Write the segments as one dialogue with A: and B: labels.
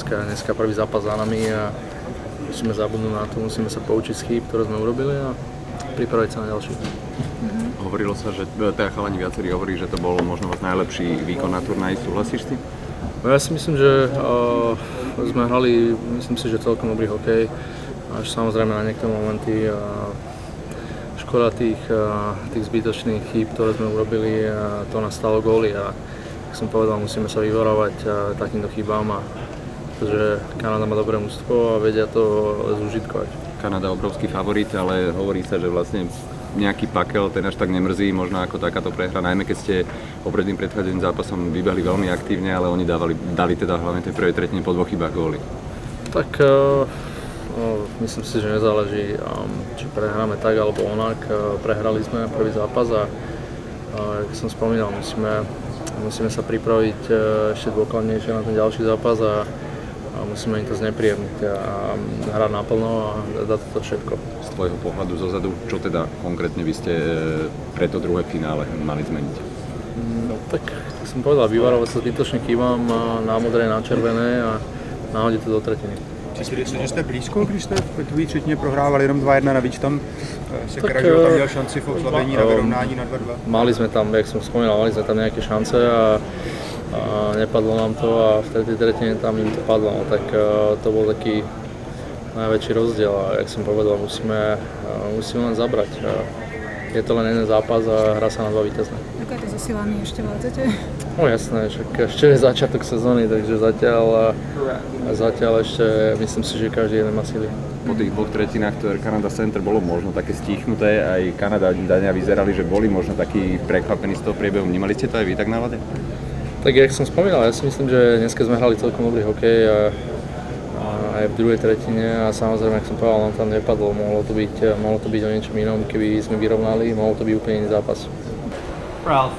A: dneska prvý zápas za nami a musíme zabudnúť na to, musíme sa poučiť z chýb, ktoré sme urobili a pripraviť sa na ďalší.
B: Hovorilo sa, že teda chalani viacerí hovorí, že to bol možno vás najlepší výkon na turnaji. Súhlasíš s tým?
A: Ja si myslím, že sme hrali, myslím si, že celkom dobrý hokej. Až samozrejme na niektoré momenty škoda tých zbytočných chýb, ktoré sme urobili, to nás stalo góly a jak som povedal, musíme sa vyvarovať takýmto chybám, pretože Kanada má dobré mužstvo a vedia to zúžitkovať.
B: Kanada obrovský favorit, ale hovorí sa, že vlastne nejaký pakel, ten až tak nemrzí, možno ako takáto prehra, najmä keď ste opred tým predchádzajúcim zápasom vybehli veľmi aktívne, ale oni dali teda hlavne tej prvej tretine po 2 chybách góly.
A: Tak myslím si, že nezáleží, či prehráme tak alebo onak. Prehrali sme prvý zápas a jak som spomínal, musíme sa pripraviť ešte dôkladnejšie na ten ďalší zápas a musíme im to znepríjemniť a hrať naplno a dať to všetko.
B: Z tvojho pohľadu zozadu, čo teda konkrétne by ste pre to druhé finále mali zmeniť?
A: No tak som povedal, vyvarovať sa zbytočne chybám na modré, na červené a nahodiť to do tretiny.
C: Myslíte, že jste blízko, když jste v druhé třetině prohrávali jenom 2-1, navíc tam Sekera, že tam měl šanci v oslabení na vyrovnání na 2-2?
A: Mali sme tam, jak som spomínal, mali sme tam nejaké šance a nepadlo nám to a v tej tretine tam im to padlo, no, tak to bol taký najväčší rozdiel a jak som povedal, musíme len zabrať. Je to len jeden zápas a hra sa na 2 víťazné.
D: Ako je to so silami, ešte vládzete?
A: No jasné, však ešte je začiatok sezóny, takže zatiaľ ešte myslím si, že každý jeden má sily.
B: Po tých 2 tretinách, ktoré Canada Center bolo možno také stíchnuté, aj Kanadania vyzerali, že boli možno takí prekvapení z toho priebehu. Vnímali ste to aj vy tak na lade?
A: Tak jak som spomínal, ja si myslím, že dneska sme hrali celkom dobrý hokej a aj v druhej tretine a samozrejme, ak som povedal, nám tam nepadlo, mohlo to byť o niečom inom, keby sme vyrovnali, mohol to byť úplne iný zápas.
E: Ralph,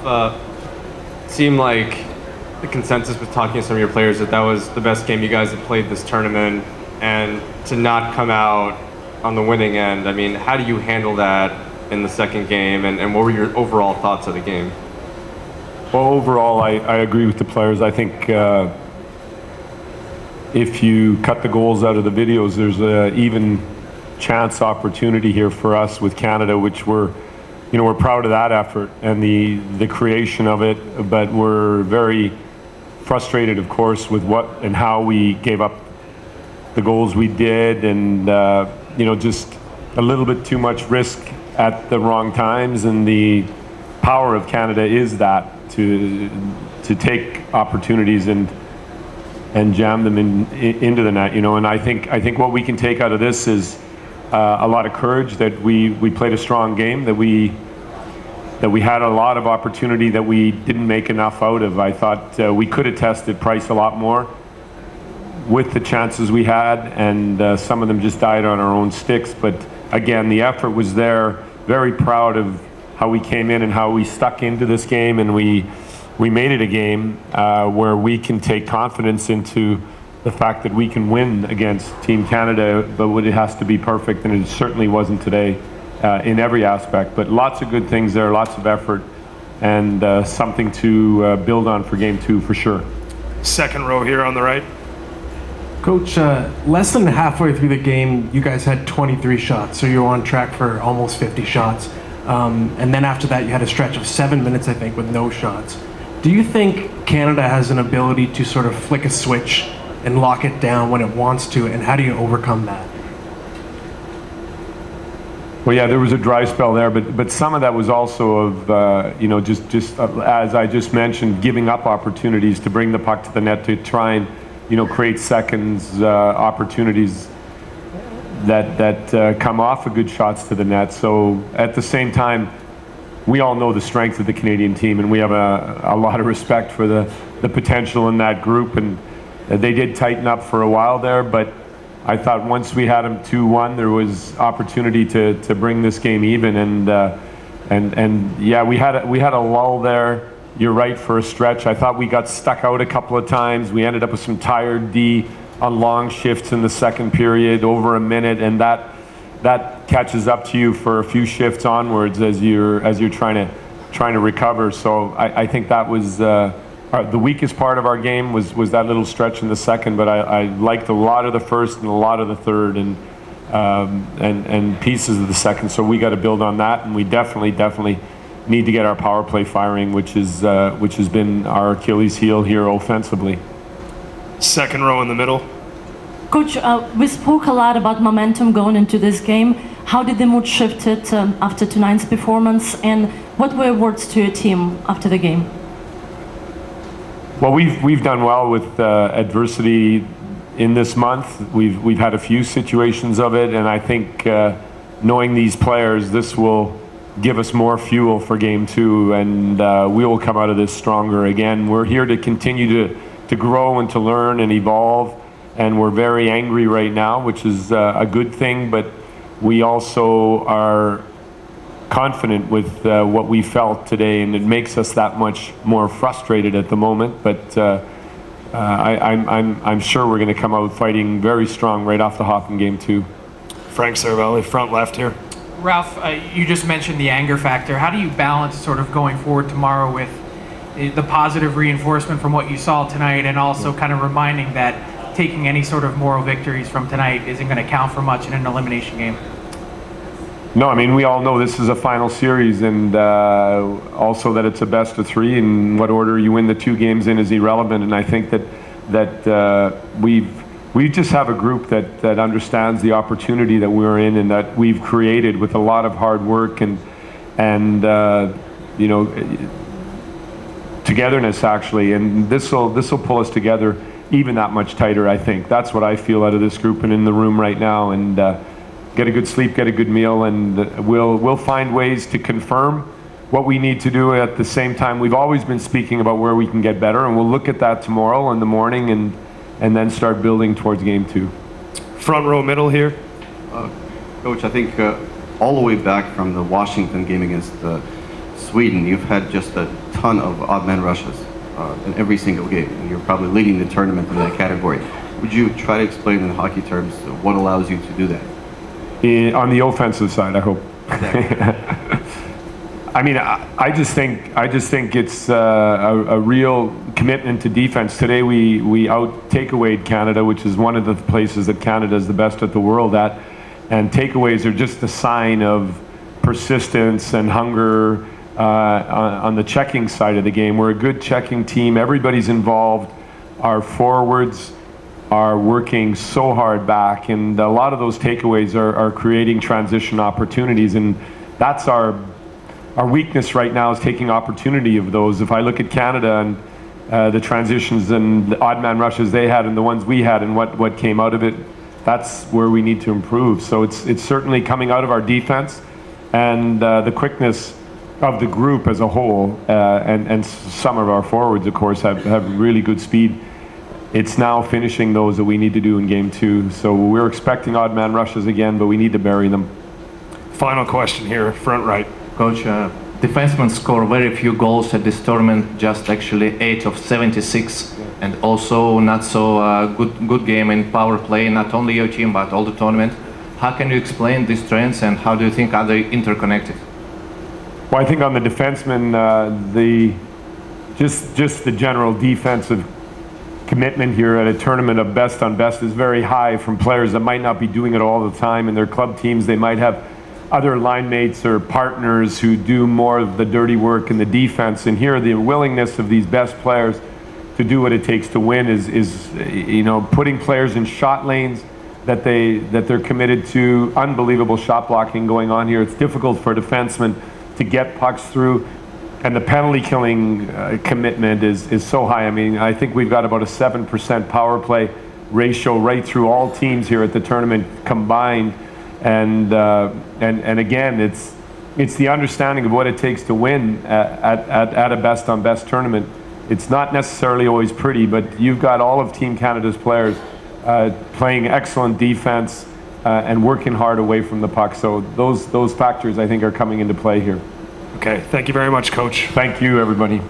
E: seemed like the consensus with talking to some of your players that was the best game you guys have played this tournament, and to not come out on the winning end, I mean, how do you handle that in the second game, and what were your overall thoughts of the game?
F: Well, overall, I agree with the players. I think if you cut the goals out of the videos, there's an even chance opportunity here for us with Canada, which we're proud of that effort and the creation of it, but we're very frustrated, of course, with what and how we gave up the goals we did, and just a little bit too much risk at the wrong times. And the power of Canada is that to take opportunities and jam them into the net, and I think what we can take out of this is a lot of courage, that we played a strong game, that we had a lot of opportunity that we didn't make enough out of. I thought we could have tested Price a lot more with the chances we had, and some of them just died on our own sticks. But again, the effort was there. Very proud of how we came in and how we stuck into this game, and we made it a game where we can take confidence into the fact that we can win against Team Canada, but it has to be perfect, and it certainly wasn't today in every aspect. But lots of good things there, lots of effort, and something to build on for Game 2 for sure.
G: Second row here on the right.
H: Coach, less than halfway through the game, you guys had 23 shots, so you were on track for almost 50 shots. And then after that, you had a stretch of 7 minutes, I think, with no shots. Do you think Canada has an ability to sort of flick a switch and lock it down when it wants to, and how do you overcome that?
F: Well, yeah, there was a dry spell there, but some of that was also of just as I just mentioned, giving up opportunities to bring the puck to the net to try and create seconds, opportunities that come off of good shots to the net. So at the same time, we all know the strength of the Canadian team, and we have a lot of respect for the potential in that group. And they did tighten up for a while there, but I thought once we had them 2-1, there was opportunity to bring this game even. And yeah, we had a lull there. You're right, for a stretch. I thought we got stuck out a couple of times. We ended up with some tired D on long shifts in the second period, over a minute, and that catches up to you for a few shifts onwards as you're trying to recover. So I think that was the weakest part of our game was that little stretch in the second, but I liked a lot of the first and a lot of the third and pieces of the second. So we got to build on that, and we definitely need to get our power play firing, which has been our Achilles heel here offensively.
G: Second row in the middle.
I: Coach, we spoke a lot about momentum going into this game. How did the mood shifted after tonight's performance, and what were words to your team after the game?
F: Well, we've done well with adversity in this month. We've had a few situations of it, and I think knowing these players, this will give us more fuel for game 2, and we will come out of this stronger again. We're here to continue to grow and to learn and evolve, and we're very angry right now, which is a good thing, but we also are confident with what we felt today, and it makes us that much more frustrated at the moment, but I'm sure we're going to come out fighting very strong right off the hop in game 2.
G: Frank Cervelli, front left here.
J: Ralph, you just mentioned the anger factor. How do you balance sort of going forward tomorrow with the positive reinforcement from what you saw tonight, and also kind of reminding that taking any sort of moral victories from tonight isn't going to count for much in an elimination game?
F: No, I mean, we all know this is a final series, and also that it's a best of 3, and what order you win the 2 games in is irrelevant. And I think that we just have a group that understands the opportunity that we're in and that we've created with a lot of hard work and you know, togetherness actually, and this will pull us together even that much tighter. I think that's what I feel out of this group and in the room right now. And get a good sleep, get a good meal, and we'll find ways to confirm what we need to do. At the same time, we've always been speaking about where we can get better, and we'll look at that tomorrow in the morning and then start building towards game 2.
G: Front row middle here.
K: Coach, I think all the way back from the Washington game against Sweden, you've had just a ton of odd man rushes in every single game, and you're probably leading the tournament in that category. Would you try to explain in hockey terms what allows you to do that?
F: On the offensive side, I hope. I mean, I just think it's a real commitment to defense. Today we out takeawayed Canada, which is one of the places that Canada is the best at the world at, and takeaways are just a sign of persistence and hunger on the checking side of the game. We're a good checking team. Everybody's involved. Our forwards are working so hard back, and a lot of those takeaways are creating transition opportunities, and that's our weakness right now, is taking opportunity of those. If I look at Canada and the transitions and the odd man rushes they had and the ones we had and what came out of it, that's where we need to improve. So it's certainly coming out of our defense and the quickness of the group as a whole, and some of our forwards, of course, have really good speed. It's now finishing those that we need to do in game 2. So we're expecting odd man rushes again, but we need to bury them.
G: Final question here, front right.
L: Coach, defensemen score very few goals at this tournament, just actually 8 of 76, and also not so good game in power play, not only your team but all the tournament. How can you explain these trends, and how do you think are they interconnected?
F: Well, I think on the defensemen, just the general defensive commitment here at a tournament of best on best is very high from players that might not be doing it all the time in their club teams. They might have other line mates or partners who do more of the dirty work in the defense, and here the willingness of these best players to do what it takes to win is you know, putting players in shot lanes that they're committed to. Unbelievable shot blocking going on here. It's difficult for defensemen to get pucks through, and the penalty killing commitment is so high. I mean, I think we've got about a 7% power play ratio right through all teams here at the tournament combined. And again, it's the understanding of what it takes to win at a best on best tournament. It's not necessarily always pretty, but you've got all of Team Canada's players playing excellent defense and working hard away from the puck. So those factors, I think, are coming into play here.
G: Okay, thank you very much, Coach.
F: Thank you, everybody.